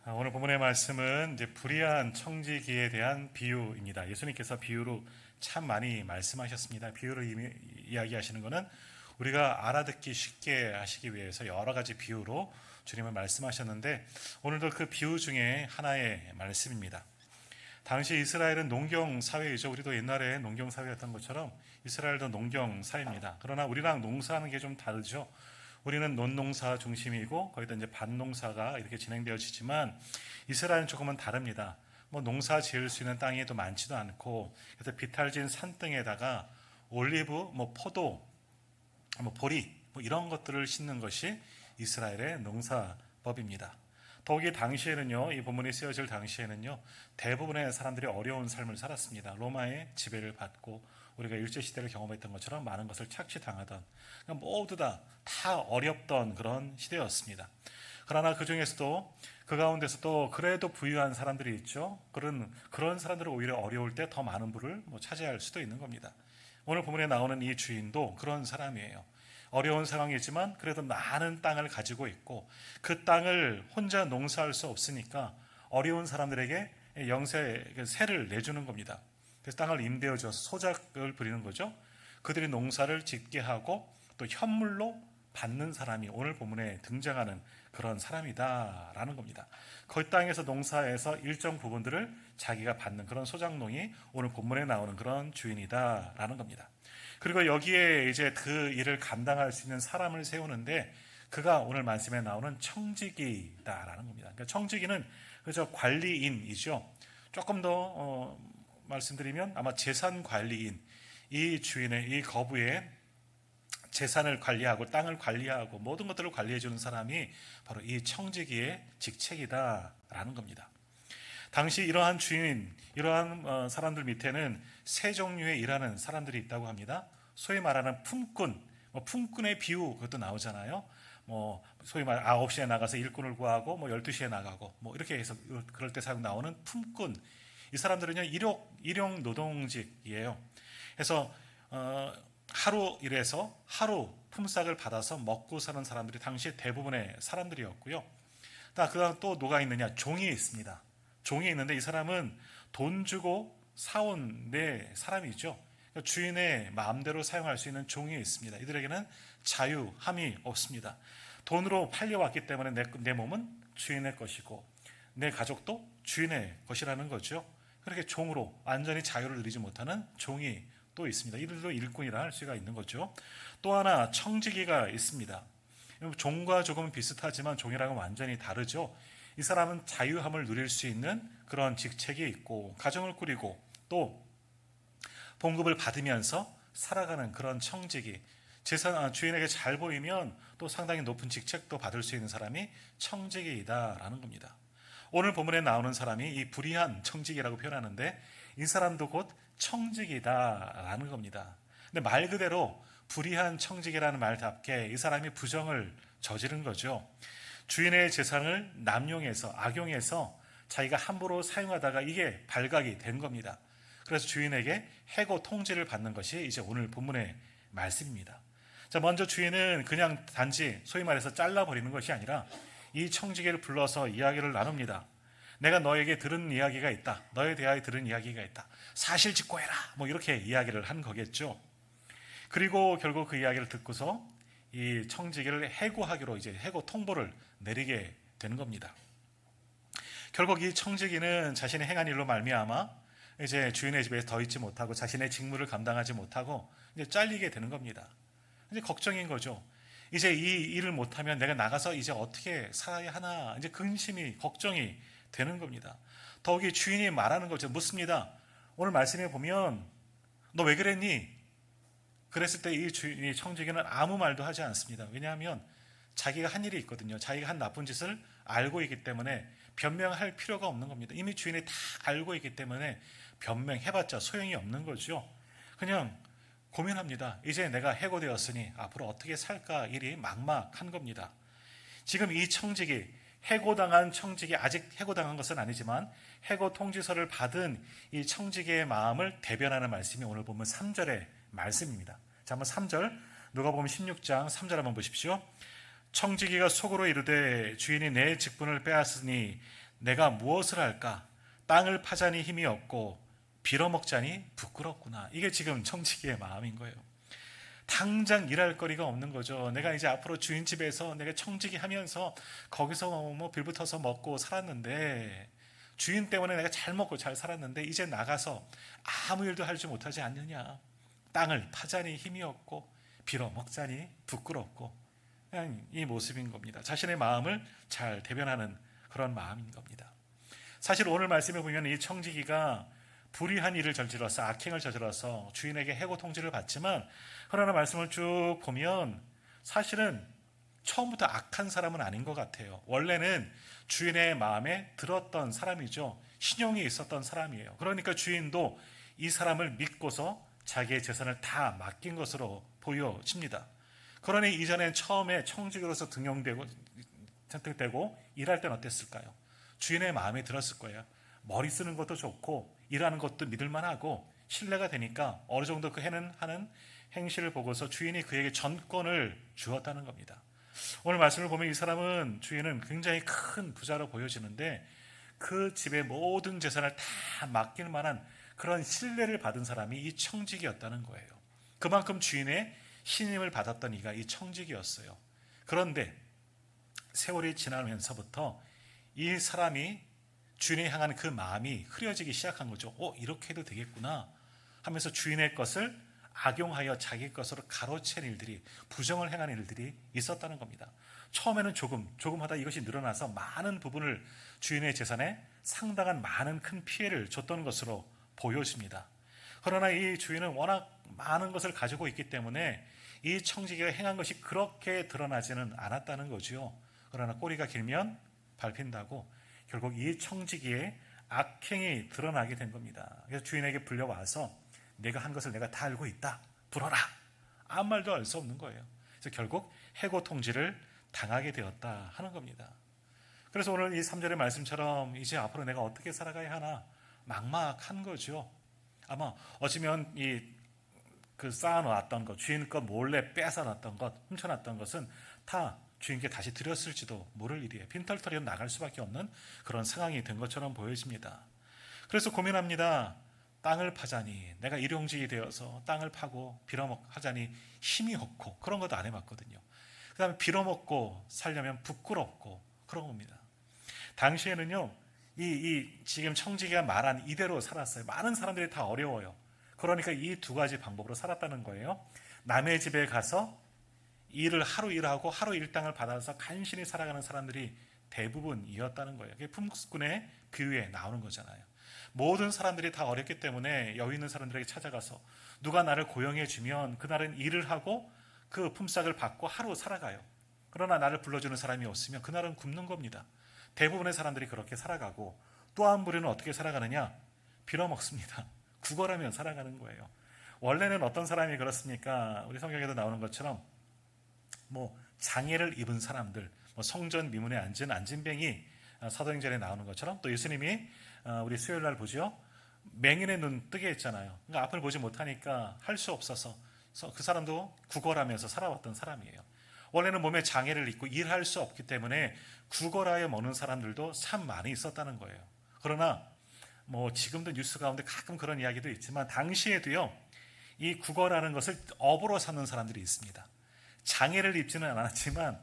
오늘 본문의 말씀은 이제 불의한 청지기에 대한 비유입니다. 예수님께서 비유로 참 많이 말씀하셨습니다. 비유로 이야기하시는 것은 우리가 알아듣기 쉽게 하시기 위해서 여러 가지 비유로 주님은 말씀하셨는데, 오늘도 그 비유 중에 하나의 말씀입니다. 당시 이스라엘은 농경 사회이죠. 우리도 옛날에 농경 사회였던 것처럼 이스라엘도 농경 사회입니다. 그러나 우리랑 농사하는 게 좀 다르죠. 우리는 논농사 중심이고 거기다 이제 밭농사가 이렇게 진행되어지지만 이스라엘은 조금은 다릅니다. 농사 지을 수 있는 땅이 또 많지도 않고, 그래서 비탈진 산등에다가 올리브, 포도, 보리 이런 것들을 심는 것이 이스라엘의 농사법입니다. 더욱이 당시에는요, 이 본문이 쓰여질 당시에는요, 대부분의 사람들이 어려운 삶을 살았습니다. 로마의 지배를 받고 우리가 일제시대를 경험했던 것처럼 많은 것을 착취당하던, 모두 다 어렵던 그런 시대였습니다. 그러나 그 중에서도 그 가운데서도 그래도 부유한 사람들이 있죠. 그런 사람들은 오히려 어려울 때 더 많은 부를 차지할 수도 있는 겁니다. 오늘 본문에 나오는 이 주인도 그런 사람이에요. 어려운 상황이지만 그래도 많은 땅을 가지고 있고, 그 땅을 혼자 농사할 수 없으니까 어려운 사람들에게 세를 내주는 겁니다. 그래서 땅을 임대해 줘서 소작을 부리는 거죠. 그들이 농사를 짓게 하고 또 현물로 받는 사람이 오늘 본문에 등장하는 그런 사람이다라는 겁니다. 그 땅에서 농사해서 일정 부분들을 자기가 받는 그런 소작농이 오늘 본문에 나오는 그런 주인이다라는 겁니다. 그리고 여기에 이제 그 일을 감당할 수 있는 사람을 세우는데, 그가 오늘 말씀에 나오는 청지기다라는 겁니다. 그러니까 청지기는 그저 관리인이죠. 조금 더 말씀드리면 아마 재산 관리인, 이 주인의, 이 거부의 재산을 관리하고 땅을 관리하고 모든 것들을 관리해 주는 사람이 바로 이 청지기의 직책이다라는 겁니다. 당시 이러한 주인, 이러한 사람들 밑에는 세 종류의 일하는 사람들이 있다고 합니다. 소위 말하는 품꾼, 품꾼의 비유 그것도 나오잖아요. 소위 말 9시에 나가서 일꾼을 구하고 12시에 나가고 이렇게 해서 그럴 때 사용 나오는 품꾼. 이 사람들은요, 일용 노동직이에요. 그래서 하루 일해서 하루 품삯을 받아서 먹고 사는 사람들이 당시 대부분의 사람들이었고요. 그다음 또 누가 있느냐? 종이 있습니다. 종이 있는데 이 사람은 돈 주고 사온 사람이죠. 그러니까 주인의 마음대로 사용할 수 있는 종이 있습니다. 이들에게는 자유함이 없습니다. 돈으로 팔려왔기 때문에 내 몸은 주인의 것이고 내 가족도 주인의 것이라는 거죠. 그렇게 종으로 완전히 자유를 누리지 못하는 종이 또 있습니다. 이들도 일꾼이라 할 수가 있는 거죠. 또 하나 청지기가 있습니다. 종과 조금 비슷하지만 종이랑은 완전히 다르죠. 이 사람은 자유함을 누릴 수 있는 그런 직책이 있고 가정을 꾸리고 또 봉급을 받으면서 살아가는 그런 청지기, 주인에게 잘 보이면 또 상당히 높은 직책도 받을 수 있는 사람이 청지기이다라는 겁니다. 오늘 본문에 나오는 사람이 이 불의한 청지기라고 표현하는데, 이 사람도 곧 청지기다라는 겁니다. 근데 말 그대로 불의한 청지기라는 말답게 이 사람이 부정을 저지른 거죠. 주인의 재산을 남용해서 악용해서 자기가 함부로 사용하다가 이게 발각이 된 겁니다. 그래서 주인에게 해고 통지를 받는 것이 이제 오늘 본문의 말씀입니다. 자, 먼저 주인은 그냥 단지 소위 말해서 잘라버리는 것이 아니라 이 청지기를 불러서 이야기를 나눕니다. 내가 너에게 들은 이야기가 있다. 너에 대하여 들은 이야기가 있다. 사실 직고해라. 이렇게 이야기를 한 거겠죠. 그리고 결국 그 이야기를 듣고서 이 청지기를 해고하기로 이제 해고 통보를 내리게 되는 겁니다. 결국 이 청지기는 자신의 행한 일로 말미암아 이제 주인의 집에 더 있지 못하고 자신의 직무를 감당하지 못하고 이제 잘리게 되는 겁니다. 이제 걱정인 거죠. 이제 이 일을 못하면 내가 나가서 이제 어떻게 살아야 하나, 이제 근심이, 걱정이 되는 겁니다. 더욱이 주인이 말하는 거죠. 묻습니다. 오늘 말씀에 보면 너 왜 그랬니? 그랬을 때 이 청지기는 아무 말도 하지 않습니다. 왜냐하면 자기가 한 일이 있거든요. 자기가 한 나쁜 짓을 알고 있기 때문에 변명할 필요가 없는 겁니다. 이미 주인이 다 알고 있기 때문에 변명해봤자 소용이 없는 거죠. 그냥 고민합니다. 이제 내가 해고되었으니 앞으로 어떻게 살까, 일이 막막한 겁니다. 지금 이 청지기, 해고당한 청지기, 아직 해고당한 것은 아니지만 해고 통지서를 받은 이 청지기의 마음을 대변하는 말씀이 오늘 보면 3절의 말씀입니다. 자, 한번 3절, 누가복음 16장 3절 한번 보십시오. 청지기가 속으로 이르되 주인이 내 직분을 빼앗으니 내가 무엇을 할까? 땅을 파자니 힘이 없고 빌어먹자니 부끄럽구나. 이게 지금 청지기의 마음인 거예요. 당장 일할 거리가 없는 거죠. 내가 이제 앞으로 주인 집에서 내가 청지기 하면서 거기서 뭐 빌붙어서 먹고 살았는데, 주인 때문에 내가 잘 먹고 잘 살았는데 이제 나가서 아무 일도 하지 못하지 않느냐. 땅을 파자니 힘이 없고 빌어먹자니 부끄럽고, 그냥 이 모습인 겁니다. 자신의 마음을 잘 대변하는 그런 마음인 겁니다. 사실 오늘 말씀에 보면 이 청지기가 불의한 일을 저질러서, 악행을 저질러서 주인에게 해고 통지를 받지만, 그러나 말씀을 쭉 보면 사실은 처음부터 악한 사람은 아닌 것 같아요. 원래는 주인의 마음에 들었던 사람이죠. 신용이 있었던 사람이에요. 그러니까 주인도 이 사람을 믿고서 자기의 재산을 다 맡긴 것으로 보여집니다. 그러니 이전엔 처음에 청지기로서 등용되고 선택되고 일할 때는 어땠을까요? 주인의 마음에 들었을 거예요. 머리 쓰는 것도 좋고 일하는 것도 믿을만하고 신뢰가 되니까 어느 정도 그 하는 행실을 보고서 주인이 그에게 전권을 주었다는 겁니다. 오늘 말씀을 보면 이 사람은, 주인은 굉장히 큰 부자로 보여지는데 그 집의 모든 재산을 다 맡길 만한 그런 신뢰를 받은 사람이 이 청지기였다는 거예요. 그만큼 주인의 신임을 받았던 이가 이 청지기였어요. 그런데 세월이 지나면서부터 이 사람이 주인에 향한 그 마음이 흐려지기 시작한 거죠. 이렇게 해도 되겠구나 하면서 주인의 것을 악용하여 자기 것으로 가로챈 일들이, 부정을 행한 일들이 있었다는 겁니다. 처음에는 조금 하다 이것이 늘어나서 많은 부분을, 주인의 재산에 상당한 많은 큰 피해를 줬던 것으로 보여집니다. 그러나 이 주인은 워낙 많은 것을 가지고 있기 때문에 이 청지기가 행한 것이 그렇게 드러나지는 않았다는 거죠. 그러나 꼬리가 길면 밟힌다고 결국 이 청지기의 악행이 드러나게 된 겁니다. 그래서 주인에게 불려와서 내가 한 것을 내가 다 알고 있다, 불어라, 아무 말도 알 수 없는 거예요. 그래서 결국 해고 통지를 당하게 되었다 하는 겁니다. 그래서 오늘 이 3절의 말씀처럼 이제 앞으로 내가 어떻게 살아가야 하나 막막한 거죠. 아마 어쩌면 그 쌓아놓았던 것, 주인 것 몰래 뺏어놨던 것, 훔쳐놨던 것은 다 주인께 다시 드렸을지도 모를 일이에요. 빈털터리로 나갈 수밖에 없는 그런 상황이 된 것처럼 보여집니다. 그래서 고민합니다. 땅을 파자니, 내가 일용직이 되어서 땅을 파고 빌어먹자니 힘이 없고, 그런 것도 안 해봤거든요. 그 다음에 빌어먹고 살려면 부끄럽고, 그런 겁니다. 당시에는요, 지금 청지기가 말한 이대로 살았어요. 많은 사람들이 다 어려워요. 그러니까 이 두 가지 방법으로 살았다는 거예요. 남의 집에 가서 하루 일하고 하루 일당을 받아서 간신히 살아가는 사람들이 대부분이었다는 거예요. 그게 품꾼의 비유에 나오는 거잖아요. 모든 사람들이 다 어렵기 때문에 여유 있는 사람들에게 찾아가서 누가 나를 고용해 주면 그날은 일을 하고 그 품삯을 받고 하루 살아가요. 그러나 나를 불러주는 사람이 없으면 그날은 굶는 겁니다. 대부분의 사람들이 그렇게 살아가고, 또 한 부류는 어떻게 살아가느냐? 빌어먹습니다. 구걸하며 살아가는 거예요. 원래는 어떤 사람이 그렇습니까? 우리 성경에도 나오는 것처럼 장애를 입은 사람들, 성전 미문에 앉은 안진뱅이, 사도행전에 나오는 것처럼, 또 예수님이 우리 수요일 날 보죠. 맹인의 눈 뜨게 했잖아요. 그러니까 앞을 보지 못하니까 할 수 없어서 그 사람도 구걸하면서 살아왔던 사람이에요. 원래는 몸에 장애를 입고 일할 수 없기 때문에 구걸하여 먹는 사람들도 참 많이 있었다는 거예요. 그러나 지금도 뉴스 가운데 가끔 그런 이야기도 있지만, 당시에도요, 이 구걸하는 것을 업으로 삼는 사람들이 있습니다. 장애를 입지는 않았지만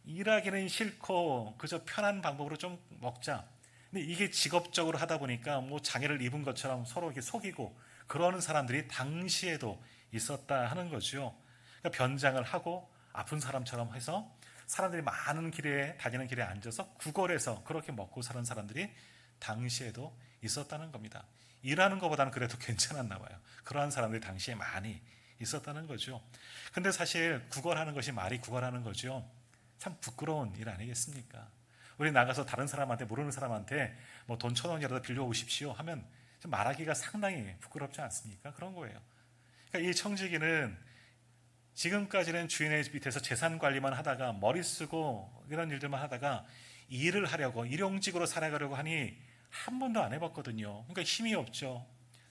일하기는 싫고 그저 편한 방법으로 좀 먹자. 근데 이게 직업적으로 하다 보니까 장애를 입은 것처럼 서로 이렇게 속이고 그러는 사람들이 당시에도 있었다 하는 거죠. 그러니까 변장을 하고 아픈 사람처럼 해서 사람들이 많은 길에, 다니는 길에 앉아서 구걸해서 그렇게 먹고 사는 사람들이 당시에도 있었다는 겁니다. 일하는 것보다는 그래도 괜찮았나 봐요. 그러한 사람들이 당시에 많이 있었다는 거죠. 근데 사실 구걸하는 것이 말이 구걸하는 거죠. 참 부끄러운 일 아니겠습니까? 우리 나가서 다른 사람한테, 모르는 사람한테 돈 1,000원이라도 빌려오십시오 하면 말하기가 상당히 부끄럽지 않습니까? 그런 거예요. 그러니까 이 청지기는 지금까지는 주인의 밑에서 재산 관리만 하다가, 머리 쓰고 이런 일들만 하다가 일을 하려고, 일용직으로 살아가려고 하니 한 번도 안 해봤거든요. 그러니까 힘이 없죠.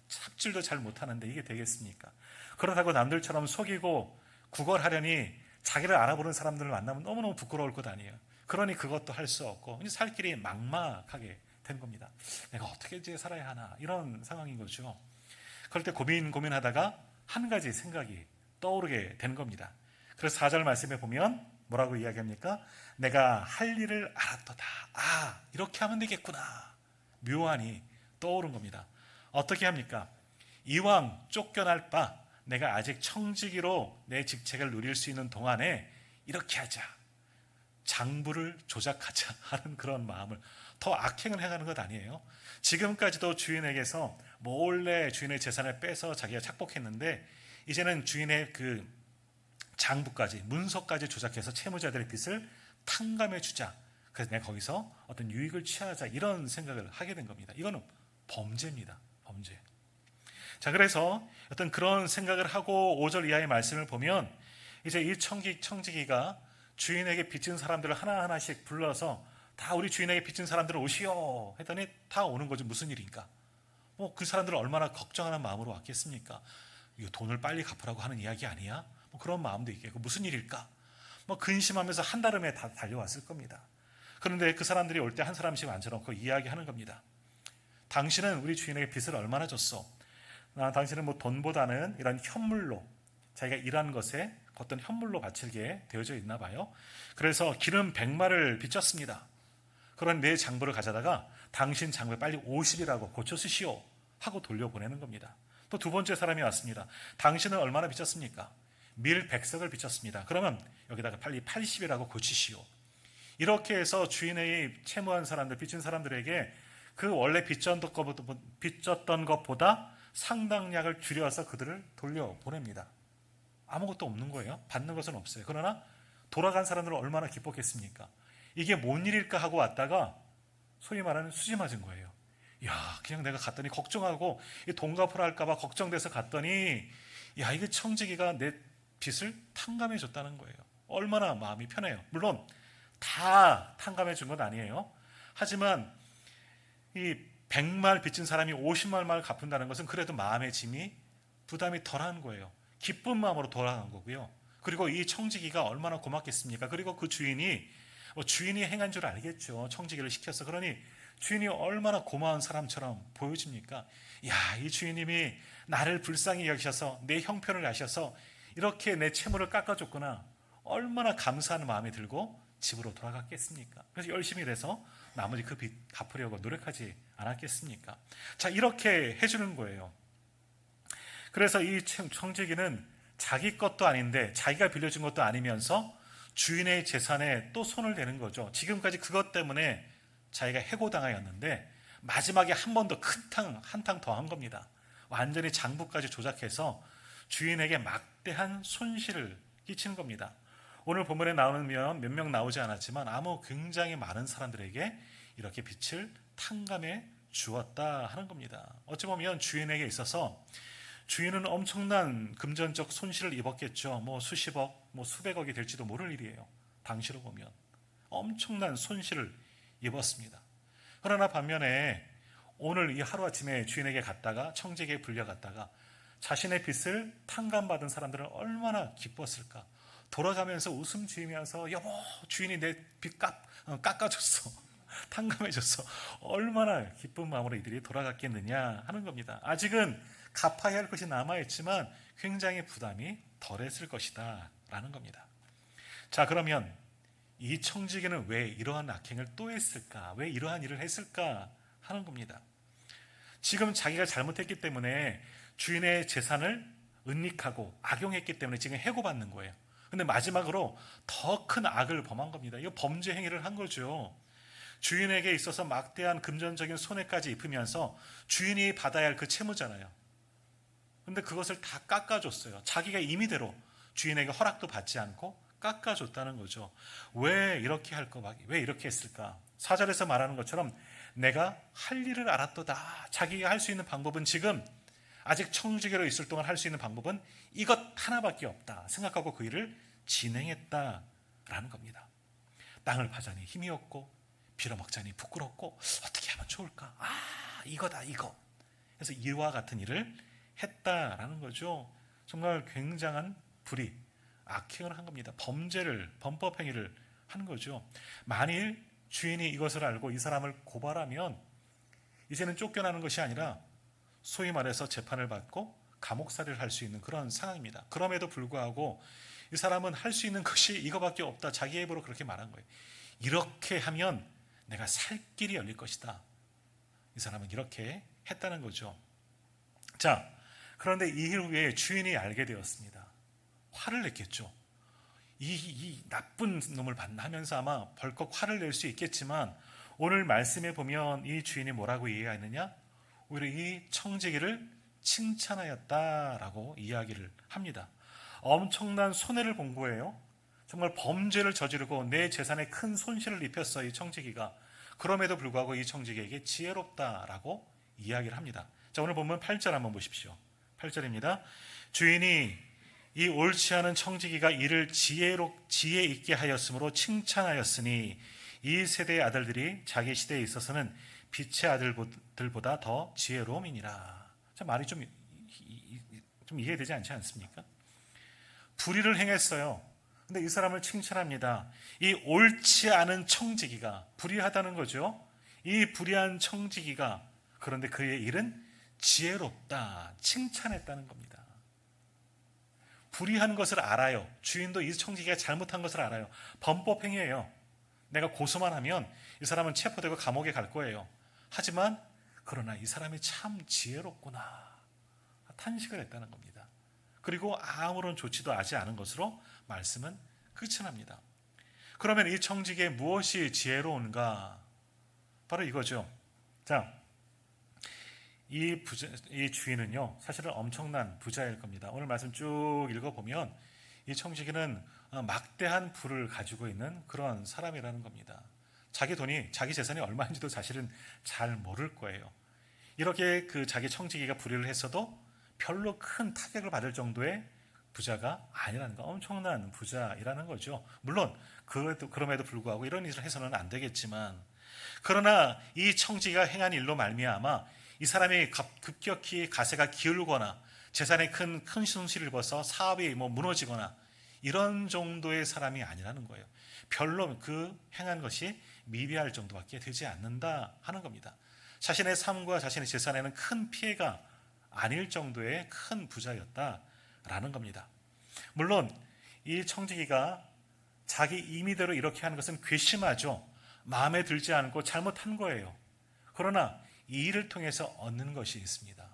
삽질도 잘 못하는데 이게 되겠습니까? 그렇다고 남들처럼 속이고 구걸하려니 자기를 알아보는 사람들을 만나면 너무너무 부끄러울 것 아니에요. 그러니 그것도 할 수 없고 이제 살 길이 막막하게 된 겁니다. 내가 어떻게 이제 살아야 하나 이런 상황인 거죠. 그럴 때 고민하다가 한 가지 생각이 떠오르게 된 겁니다. 그래서 4절 말씀에 보면 뭐라고 이야기합니까? 내가 할 일을 알았도다. 이렇게 하면 되겠구나. 묘안이 떠오른 겁니다. 어떻게 합니까? 이왕 쫓겨날 바 내가 아직 청지기로 내 직책을 누릴 수 있는 동안에 이렇게 하자. 장부를 조작하자 하는 그런 마음을, 더 악행을 행하는 것 아니에요. 지금까지도 주인에게서 몰래 주인의 재산을 빼서 자기가 착복했는데 이제는 주인의 그 장부까지, 문서까지 조작해서 채무자들의 빚을 탕감해 주자. 그래서 내가 거기서 어떤 유익을 취하자, 이런 생각을 하게 된 겁니다. 이거는 범죄입니다. 범죄. 자, 그래서 어떤 그런 생각을 하고 5절 이하의 말씀을 보면 이제 이 청지기가 주인에게 빚진 사람들을 하나하나씩 불러서 다 우리 주인에게 빚진 사람들을 오시오 했더니 다 오는 거죠. 무슨 일인가? 그 사람들은 얼마나 걱정하는 마음으로 왔겠습니까? 이거 돈을 빨리 갚으라고 하는 이야기 아니야? 그런 마음도 있겠고, 무슨 일일까? 근심하면서 한달음에 다 달려왔을 겁니다. 그런데 그 사람들이 올 때 한 사람씩 앉혀놓고 이야기하는 겁니다. 당신은 우리 주인에게 빚을 얼마나 줬어? 당신은 돈보다는 이런 현물로, 자기가 일한 것에 어떤 현물로 바치게 되어져 있나 봐요. 그래서 기름 100마를 빚졌습니다. 그런 내 장부를 가져다가 당신 장부에 빨리 50이라고 고쳐 쓰시오 하고 돌려보내는 겁니다. 또 두 번째 사람이 왔습니다. 당신은 얼마나 빚졌습니까? 밀 100석을 빚졌습니다. 그러면 여기다가 빨리 80이라고 고치시오. 이렇게 해서 주인의 채무한 사람들, 빚진 사람들에게 그 원래 빚졌던 것보다 상당량을 줄여서 그들을 돌려보냅니다. 아무것도 없는 거예요. 받는 것은 없어요. 그러나 돌아간 사람들은 얼마나 기뻤겠습니까? 이게 뭔 일일까 하고 왔다가 소위 말하는 수지 맞은 거예요. 그냥 내가 갔더니 걱정하고 돈 갚으라 할까봐 걱정돼서 갔더니 이거 청지기가 내 빚을 탕감해 줬다는 거예요. 얼마나 마음이 편해요. 물론 다 탕감해 준 건 아니에요. 하지만 이 100말 빚진 사람이 50말 갚는다는 것은 그래도 마음의 짐이, 부담이 덜한 거예요. 기쁜 마음으로 돌아간 거고요. 그리고 이 청지기가 얼마나 고맙겠습니까? 그리고 그 주인이 행한 줄 알겠죠. 청지기를 시켜서. 그러니 주인이 얼마나 고마운 사람처럼 보여집니까? 이 주인님이 나를 불쌍히 여기셔서 내 형편을 아셔서 이렇게 내 채무를 깎아줬구나. 얼마나 감사한 마음이 들고 집으로 돌아갔겠습니까? 그래서 열심히 일해서 나머지 그 빚 갚으려고 노력하지 않았겠습니까? 자, 이렇게 해주는 거예요. 그래서 이 청지기는 자기 것도 아닌데, 자기가 빌려준 것도 아니면서 주인의 재산에 또 손을 대는 거죠. 지금까지 그것 때문에 자기가 해고당하였는데 마지막에 한 번 더 한탕 더 한 겁니다. 완전히 장부까지 조작해서 주인에게 막대한 손실을 끼치는 겁니다. 오늘 본문에 나오면 몇 명 나오지 않았지만 굉장히 많은 사람들에게 이렇게 빚을 탕감해 주었다 하는 겁니다. 어찌 보면 주인에게 있어서 주인은 엄청난 금전적 손실을 입었겠죠. 수십억, 수백억이 될지도 모를 일이에요. 당시로 보면 엄청난 손실을 입었습니다. 그러나 반면에 오늘 이 하루아침에 주인에게 갔다가, 청지기에 불려갔다가 자신의 빚을 탕감받은 사람들은 얼마나 기뻤을까. 돌아가면서 웃음 지으면서 여보, 주인이 내 빚 깎아줬어, 탕감해줬어. 얼마나 기쁜 마음으로 이들이 돌아갔겠느냐 하는 겁니다. 아직은 갚아야 할 것이 남아있지만 굉장히 부담이 덜했을 것이다 라는 겁니다. 자, 그러면 이 청지기는 왜 이러한 악행을 또 했을까? 왜 이러한 일을 했을까 하는 겁니다. 지금 자기가 잘못했기 때문에 주인의 재산을 은닉하고 악용했기 때문에 지금 해고받는 거예요. 근데 마지막으로 더 큰 악을 범한 겁니다. 이거 범죄 행위를 한 거죠. 주인에게 있어서 막대한 금전적인 손해까지 입으면서 주인이 받아야 할 그 채무잖아요. 근데 그것을 다 깎아줬어요. 자기가 임의대로 주인에게 허락도 받지 않고 깎아줬다는 거죠. 왜 이렇게 왜 이렇게 했을까? 4절에서 말하는 것처럼 내가 할 일을 알았도다. 자기가 할 수 있는 방법은, 지금 아직 청지기로 있을 동안 할 수 있는 방법은 이것 하나밖에 없다 생각하고 그 일을 진행했다라는 겁니다. 땅을 파자니 힘이 없고 빌어먹자니 부끄럽고 어떻게 하면 좋을까? 이거다, 이거. 그래서 이와 같은 일을 했다라는 거죠. 정말 굉장한 불의, 악행을 한 겁니다. 범법 행위를 하는 거죠. 만일 주인이 이것을 알고 이 사람을 고발하면 이제는 쫓겨나는 것이 아니라 소위 말해서 재판을 받고 감옥살이를 할 수 있는 그런 상황입니다. 그럼에도 불구하고 이 사람은 할 수 있는 것이 이거밖에 없다. 자기 입으로 그렇게 말한 거예요. 이렇게 하면 내가 살 길이 열릴 것이다. 이 사람은 이렇게 했다는 거죠. 자, 그런데 이후에 주인이 알게 되었습니다. 화를 냈겠죠. 이 나쁜 놈을 봤나 하면서 아마 벌컥 화를 낼 수 있겠지만 오늘 말씀에 보면 이 주인이 뭐라고 이해하느냐? 오히려 이 청지기를 칭찬하였다라고 이야기를 합니다. 엄청난 손해를 본 거예요. 정말 범죄를 저지르고 내 재산에 큰 손실을 입혔어, 이 청지기가. 그럼에도 불구하고 이 청지기에게 지혜롭다라고 이야기를 합니다. 자, 오늘 본문 8절 한번 보십시오. 8절입니다. 주인이 이 옳지 않은 청지기가 이를 지혜 있게 하였으므로 칭찬하였으니 이 세대의 아들들이 자기 시대에 있어서는 빛의 아들들보다 더 지혜로움이니라. 자, 말이 좀 이해되지 않지 않습니까? 불의를 행했어요. 근데 이 사람을 칭찬합니다. 이 옳지 않은 청지기가 불의하다는 거죠. 이 불의한 청지기가 그런데 그의 일은 지혜롭다. 칭찬했다는 겁니다. 불의한 것을 알아요. 주인도 이 청지기가 잘못한 것을 알아요. 범법행위예요. 내가 고소만 하면 이 사람은 체포되고 감옥에 갈 거예요. 하지만 그러나 이 사람이 참 지혜롭구나. 탄식을 했다는 겁니다. 그리고 아무런 조치도 하지 않은 것으로 말씀은 끝이 납니다. 그러면 이 청지기에 무엇이 지혜로운가? 바로 이거죠. 자, 이 주인은요, 사실은 엄청난 부자일 겁니다. 오늘 말씀 쭉 읽어보면 이 청지기는 막대한 부를 가지고 있는 그런 사람이라는 겁니다. 자기 돈이, 자기 재산이 얼마인지도 사실은 잘 모를 거예요. 이렇게 자기 청지기가 불의를 했어도 별로 큰 타격을 받을 정도의 부자가 아니라는 거, 엄청난 부자이라는 거죠. 물론 그럼에도 불구하고 이런 일을 해서는 안 되겠지만, 그러나 이 청지기가 행한 일로 말미암아 이 사람이 급격히 가세가 기울거나 재산에 큰 손실을 입어서 사업이 무너지거나 이런 정도의 사람이 아니라는 거예요. 별로 그 행한 것이 미비할 정도밖에 되지 않는다 하는 겁니다. 자신의 삶과 자신의 재산에는 큰 피해가 아닐 정도의 큰 부자였다라는 겁니다. 물론 이 청지기가 자기 임의대로 이렇게 하는 것은 괘씸하죠. 마음에 들지 않고 잘못한 거예요. 그러나 이 일을 통해서 얻는 것이 있습니다.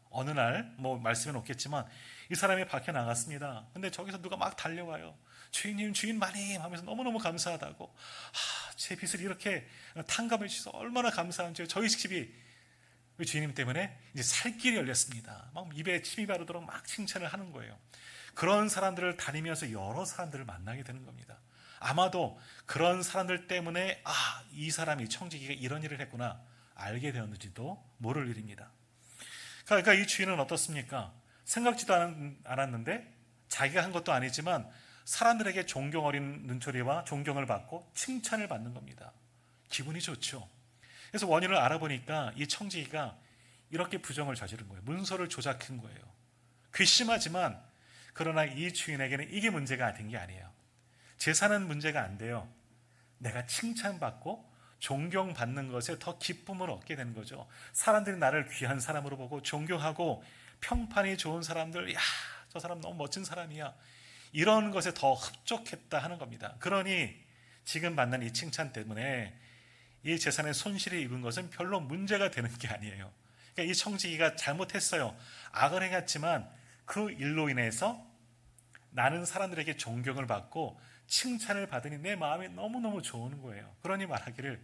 어느 날 말씀에 놓겠지만 이 사람이 밖에 나갔습니다. 근데 저기서 누가 막 달려와요. 주인님, 주인 마님 하면서 너무너무 감사하다고. 제 빚을 이렇게 탕감해 주셔서 얼마나 감사한지. 저희 집이 주인님 때문에 이제 살 길이 열렸습니다. 막 입에 침이 바르도록 막 칭찬을 하는 거예요. 그런 사람들을 다니면서 여러 사람들을 만나게 되는 겁니다. 아마도 그런 사람들 때문에 이 사람이 청지기가 이런 일을 했구나 알게 되었는지도 모를 일입니다. 그러니까 이 주인은 어떻습니까? 생각지도 않았는데 자기가 한 것도 아니지만 사람들에게 존경 어린 눈초리와 존경을 받고 칭찬을 받는 겁니다. 기분이 좋죠. 그래서 원인을 알아보니까 이 청지기가 이렇게 부정을 저지른 거예요. 문서를 조작한 거예요. 괘씸하지만 그러나 이 주인에게는 이게 문제가 된 게 아니에요. 재산은 문제가 안 돼요. 내가 칭찬받고 존경받는 것에 더 기쁨을 얻게 되는 거죠. 사람들이 나를 귀한 사람으로 보고 존경하고 평판이 좋은 사람들, 저 사람 너무 멋진 사람이야. 이런 것에 더 흡족했다 하는 겁니다. 그러니 지금 받는 이 칭찬 때문에 이 재산에 손실을 입은 것은 별로 문제가 되는 게 아니에요. 그러니까 이 청지기가 잘못했어요. 악을 행했지만 그 일로 인해서 나는 사람들에게 존경을 받고 칭찬을 받으니 내 마음이 너무너무 좋은 거예요. 그러니 말하기를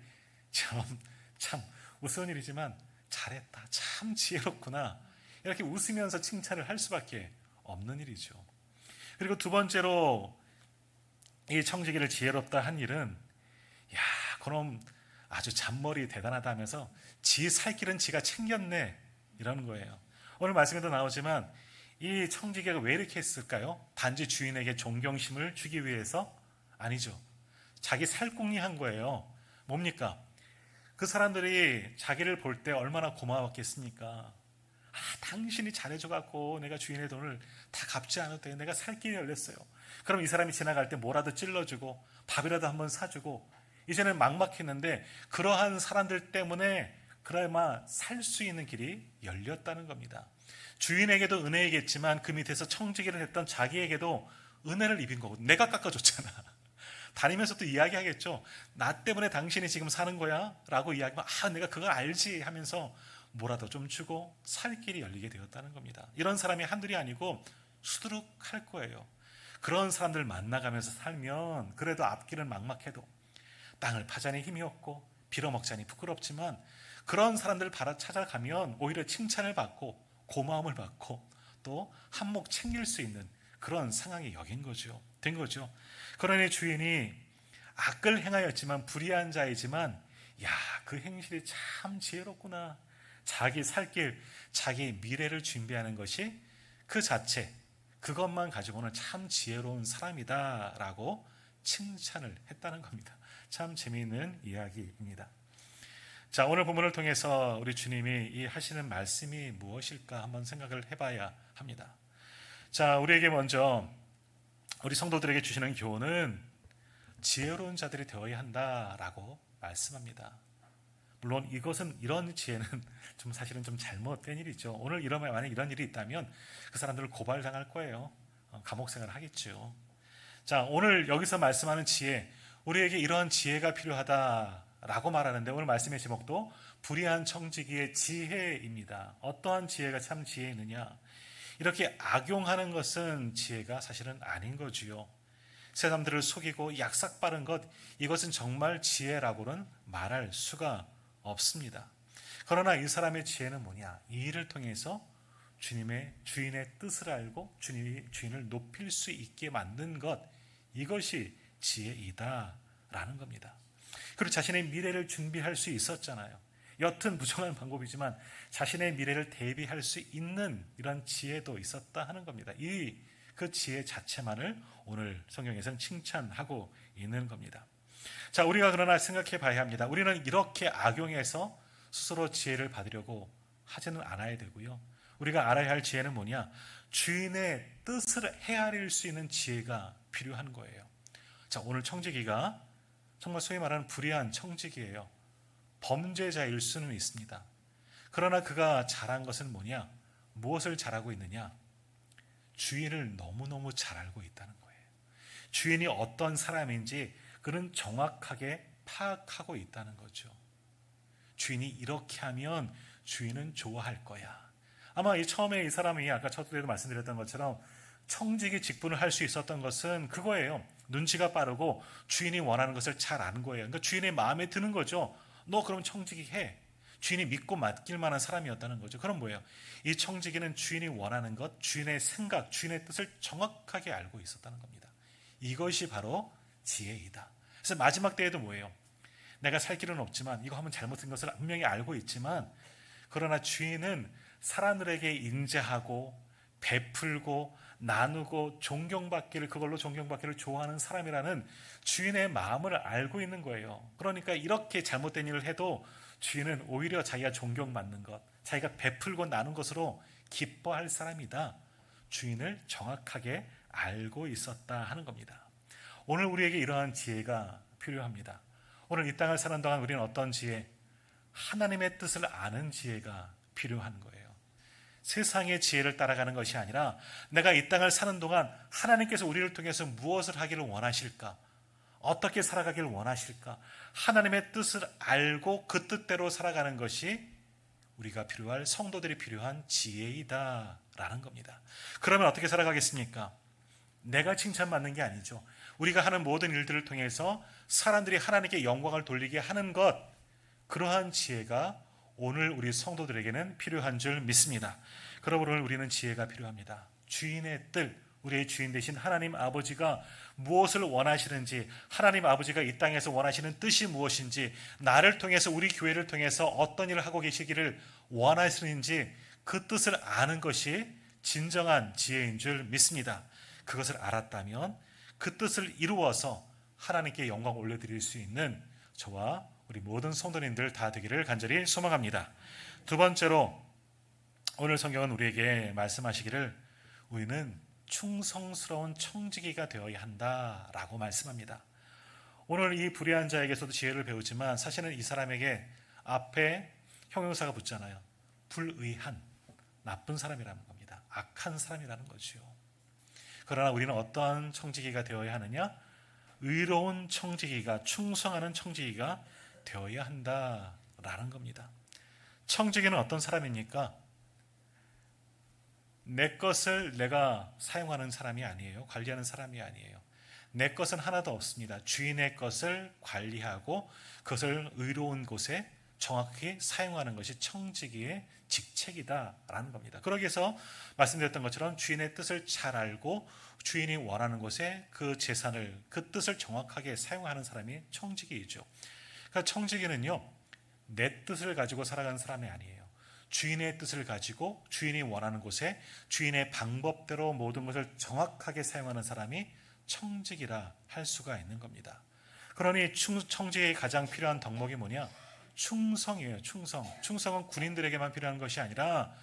참 우스운 일이지만 잘했다. 참 지혜롭구나. 이렇게 웃으면서 칭찬을 할 수밖에 없는 일이죠. 그리고 두 번째로 이 청지기를 지혜롭다 한 일은 그럼 아주 잔머리 대단하다 하면서 지 살 길은 지가 챙겼네 이러는 거예요. 오늘 말씀에도 나오지만 이 청지기가 왜 이렇게 했을까요? 단지 주인에게 존경심을 주기 위해서? 아니죠. 자기 살궁리 한 거예요. 뭡니까? 그 사람들이 자기를 볼 때 얼마나 고마웠겠습니까? 당신이 잘해줘갖고 내가 주인의 돈을 다 갚지 않아도 돼. 내가 살 길이 열렸어요. 그럼 이 사람이 지나갈 때 뭐라도 찔러주고 밥이라도 한번 사주고, 이제는 막막했는데 그러한 사람들 때문에 그나마 살 수 있는 길이 열렸다는 겁니다. 주인에게도 은혜이겠지만 그 밑에서 청지기를 했던 자기에게도 은혜를 입은 거고, 내가 깎아줬잖아. 다니면서 또 이야기하겠죠. 나 때문에 당신이 지금 사는 거야? 라고 이야기하면, 내가 그걸 알지 하면서 뭐라도 좀 주고 살 길이 열리게 되었다는 겁니다. 이런 사람이 한둘이 아니고 수두룩할 거예요. 그런 사람들 만나가면서 살면 그래도 앞길은 막막해도 땅을 파자니 힘이 없고 빌어먹자니 부끄럽지만, 그런 사람들 찾아가면 오히려 칭찬을 받고 고마움을 받고 또 한몫 챙길 수 있는 그런 상황이 된 거죠. 그러니 주인이 악을 행하였지만 불의한 자이지만, 그 행실이 참 지혜롭구나. 자기 살 길, 자기 미래를 준비하는 것이 그 자체, 그것만 가지고는 참 지혜로운 사람이다 라고 칭찬을 했다는 겁니다. 참 재미있는 이야기입니다. 자, 오늘 본문을 통해서 우리 주님이 이 하시는 말씀이 무엇일까 한번 생각을 해봐야 합니다. 자, 우리에게 먼저 우리 성도들에게 주시는 교훈은 지혜로운 자들이 되어야 한다라고 말씀합니다. 물론 이런 지혜는 사실은 좀 잘못된 일이죠. 오늘 만약 이런 일이 있다면 그 사람들을 고발당할 거예요. 감옥 생활을 하겠죠. 자, 오늘 여기서 말씀하는 지혜, 우리에게 이런 지혜가 필요하다라고 말하는데, 오늘 말씀의 제목도 불의한 청지기의 지혜입니다. 어떠한 지혜가 참 지혜느냐? 이렇게 악용하는 것은 지혜가 사실은 아닌 거지요. 사람들을 속이고 약삭 빠른 것, 이것은 정말 지혜라고는 말할 수가 없습니다. 그러나 이 사람의 지혜는 뭐냐? 이 일을 통해서 주인의 뜻을 알고 주인을 높일 수 있게 만든 것, 이것이 지혜이다라는 겁니다. 그리고 자신의 미래를 준비할 수 있었잖아요. 여튼 부정한 방법이지만 자신의 미래를 대비할 수 있는 이런 지혜도 있었다 하는 겁니다. 그 지혜 자체만을 오늘 성경에서는 칭찬하고 있는 겁니다. 자, 우리가 그러나 생각해 봐야 합니다. 우리는 이렇게 악용해서 스스로 지혜를 받으려고 하지는 않아야 되고요. 우리가 알아야 할 지혜는 뭐냐? 주인의 뜻을 헤아릴 수 있는 지혜가 필요한 거예요. 자, 오늘 청지기가 정말 소위 말하는 불의한 청지기예요. 범죄자일 수는 있습니다. 그러나 그가 잘한 것은 뭐냐? 무엇을 잘하고 있느냐? 주인을 너무너무 잘 알고 있다는 거예요. 주인이 어떤 사람인지 그는 정확하게 파악하고 있다는 거죠. 주인이 이렇게 하면 주인은 좋아할 거야. 아마 처음에 이 사람이 아까 첫 때도 말씀드렸던 것처럼 청지기 직분을 할 수 있었던 것은 그거예요. 눈치가 빠르고 주인이 원하는 것을 잘 아는 거예요. 그러니까 주인의 마음에 드는 거죠. 너 그럼 청지기 해. 주인이 믿고 맡길 만한 사람이었다는 거죠. 그럼 뭐예요? 이 청지기는 주인이 원하는 것, 주인의 생각, 주인의 뜻을 정확하게 알고 있었다는 겁니다. 이것이 바로 지혜이다. 그래서 마지막 때에도 뭐예요? 내가 살 길은 없지만 이거 하면 잘못된 것을 분명히 알고 있지만, 그러나 주인은 사람들에게 인자하고 베풀고 나누고 그걸로 존경받기를 좋아하는 사람이라는 주인의 마음을 알고 있는 거예요. 그러니까 이렇게 잘못된 일을 해도 주인은 오히려 자기가 존경받는 것, 자기가 베풀고 나눈 것으로 기뻐할 사람이다. 주인을 정확하게 알고 있었다 하는 겁니다. 오늘 우리에게 이러한 지혜가 필요합니다. 오늘 이 땅을 사는 동안 우리는 어떤 지혜? 하나님의 뜻을 아는 지혜가 필요한 거예요. 세상의 지혜를 따라가는 것이 아니라 내가 이 땅을 사는 동안 하나님께서 우리를 통해서 무엇을 하기를 원하실까? 어떻게 살아가기를 원하실까? 하나님의 뜻을 알고 그 뜻대로 살아가는 것이 우리가 필요할, 성도들이 필요한 지혜이다라는 겁니다. 그러면 어떻게 살아가겠습니까? 내가 칭찬받는 게 아니죠. 우리가 하는 모든 일들을 통해서 사람들이 하나님께 영광을 돌리게 하는 것, 그러한 지혜가 오늘 우리 성도들에게는 필요한 줄 믿습니다. 그러므로 오늘 우리는 지혜가 필요합니다. 주인의 뜻, 우리의 주인 되신 하나님 아버지가 무엇을 원하시는지, 하나님 아버지가 이 땅에서 원하시는 뜻이 무엇인지, 나를 통해서 우리 교회를 통해서 어떤 일을 하고 계시기를 원하시는지 그 뜻을 아는 것이 진정한 지혜인 줄 믿습니다. 그것을 알았다면 그 뜻을 이루어서 하나님께 영광 올려드릴 수 있는 저와 우리 모든 성도님들 다 되기를 간절히 소망합니다. 두 번째로 오늘 성경은 우리에게 말씀하시기를 우리는 충성스러운 청지기가 되어야 한다라고 말씀합니다. 오늘 이 불의한 자에게서도 지혜를 배우지만 사실은 이 사람에게 앞에 형용사가 붙잖아요. 불의한, 나쁜 사람이라는 겁니다. 악한 사람이라는 거죠. 그러나 우리는 어떠한 청지기가 되어야 하느냐? 의로운 청지기가, 충성하는 청지기가 되어야 한다라는 겁니다. 청지기는 어떤 사람입니까? 내 것을 내가 사용하는 사람이 아니에요. 관리하는 사람이 아니에요. 내 것은 하나도 없습니다. 주인의 것을 관리하고 그것을 의로운 곳에 정확히 사용하는 것이 청지기의 직책이다라는 겁니다. 그러기 위해서 말씀드렸던 것처럼 주인의 뜻을 잘 알고 주인이 원하는 곳에 그 재산을, 그 뜻을 정확하게 사용하는 사람이 청지기이죠. 그러니까 청지기는요, 내 뜻을 가지고 살아가는 사람이 아니에요. 주인의 뜻을 가지고 주인이 원하는 곳에 주인의 방법대로 모든 것을 정확하게 사용하는 사람이 청지기라 할 수가 있는 겁니다. 그러니 청지기에 가장 필요한 덕목이 뭐냐? 충성이에요. 충성은 군인들에게만 필요한 것이 아니라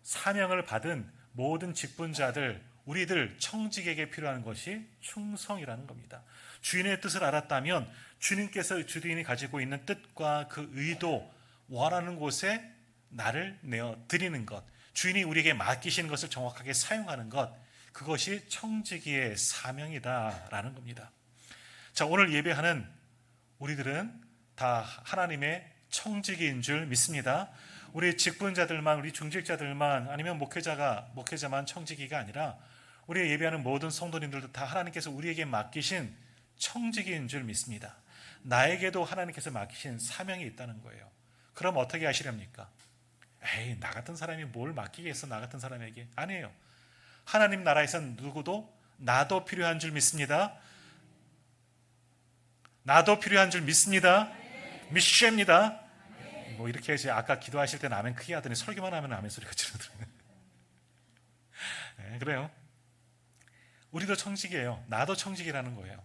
사명을 받은 모든 직분자들, 우리들 청직에게 필요한 것이 충성이라는 겁니다. 주인의 뜻을 알았다면 주님께서 주인이 가지고 있는 뜻과 그 의도, 원하는 곳에 나를 내어 드리는 것, 주인이 우리에게 맡기시는 것을 정확하게 사용하는 것, 그것이 청지기의 사명이다라는 겁니다. 자, 오늘 예배하는 우리들은 다 하나님의 청지기인 줄 믿습니다. 우리 직분자들만, 우리 중직자들만, 아니면 목회자만 청지기가 아니라 우리 예배하는 모든 성도님들도 다 하나님께서 우리에게 맡기신 청지기인 줄 믿습니다. 나에게도 하나님께서 맡기신 사명이 있다는 거예요. 그럼 어떻게 하시렵니까? 에이, 나 같은 사람이 뭘 맡기겠어, 나 같은 사람에게. 아니에요. 하나님 나라에선 누구도 나도 필요한 줄 믿습니다. 나도 필요한 줄 믿습니다. 미쉐입니다. 뭐 이렇게 해서 아까 기도하실 때는 아멘 크게 하더니 설교만 하면 아멘 소리가 지르더라고요. 네, 그래요. 우리도 청직이에요. 나도 청직이라는 거예요.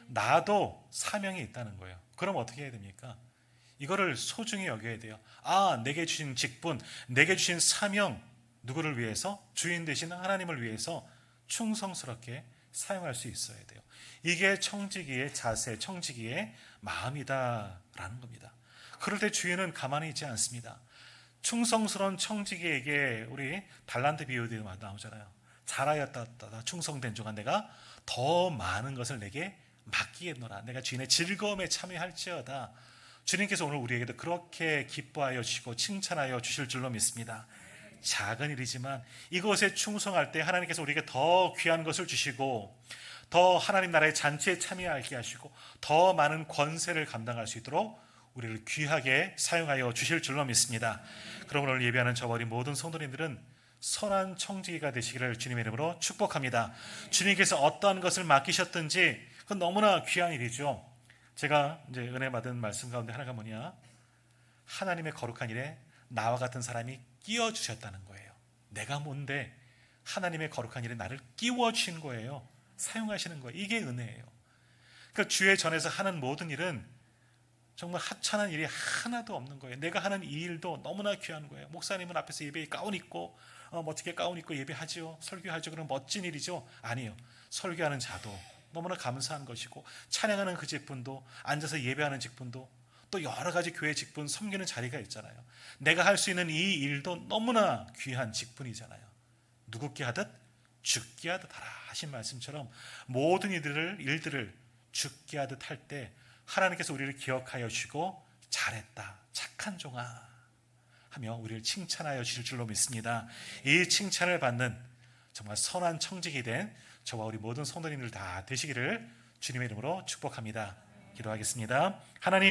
나도 사명이 있다는 거예요. 그럼 어떻게 해야 됩니까? 이거를 소중히 여겨야 돼요. 아, 내게 주신 직분, 내게 주신 사명, 누구를 위해서? 주인 되신 하나님을 위해서 충성스럽게 사용할 수 있어야 돼요. 이게 청지기의 자세, 청지기의 마음이다라는 겁니다. 그럴 때 주인은 가만히 있지 않습니다. 충성스러운 청지기에게 우리 달란트 비유도 나오잖아요. 잘하였다, 충성된 종아, 내가 더 많은 것을 내게 맡기겠노라. 내가 주인의 즐거움에 참여할지어다. 주님께서 오늘 우리에게도 그렇게 기뻐하여 주시고 칭찬하여 주실 줄로 믿습니다. 작은 일이지만 이것에 충성할 때 하나님께서 우리에게 더 귀한 것을 주시고 더 하나님 나라의 잔치에 참여하게 하시고 더 많은 권세를 감당할 수 있도록 우리를 귀하게 사용하여 주실 줄로 믿습니다. 그럼 오늘 예배하는 저와 우리 모든 성도님들은 선한 청지기가 되시기를 주님의 이름으로 축복합니다. 주님께서 어떠한 것을 맡기셨든지 그건 너무나 귀한 일이죠. 제가 이제 은혜 받은 말씀 가운데 하나가 뭐냐? 하나님의 거룩한 일에 나와 같은 사람이 끼워 주셨다는 거예요. 내가 뭔데 하나님의 거룩한 일에 나를 끼워 주신 거예요. 사용하시는 거예요. 이게 은혜예요. 그러니까 주의 전에서 하는 모든 일은 정말 하찮은 일이 하나도 없는 거예요. 내가 하는 이 일도 너무나 귀한 거예요. 목사님은 앞에서 예배에 가운 입고 멋지게 가운 입고 예배하죠. 설교하죠. 그럼 멋진 일이죠. 아니에요. 설교하는 자도 너무나 감사한 것이고 찬양하는 그 직분도, 앉아서 예배하는 직분도, 또 여러 가지 교회 직분 섬기는 자리가 있잖아요. 내가 할 수 있는 이 일도 너무나 귀한 직분이잖아요. 누구께 하듯 죽게 하듯 하라 하신 말씀처럼 모든 일들을 죽게 하듯 할 때 하나님께서 우리를 기억하여 주시고 잘했다, 착한 종아 하며 우리를 칭찬하여 주실 줄로 믿습니다. 이 칭찬을 받는 정말 선한 청직이 된 저와 우리 모든 성도님들 다 되시기를 주님의 이름으로 축복합니다. 기도하겠습니다. 하나님,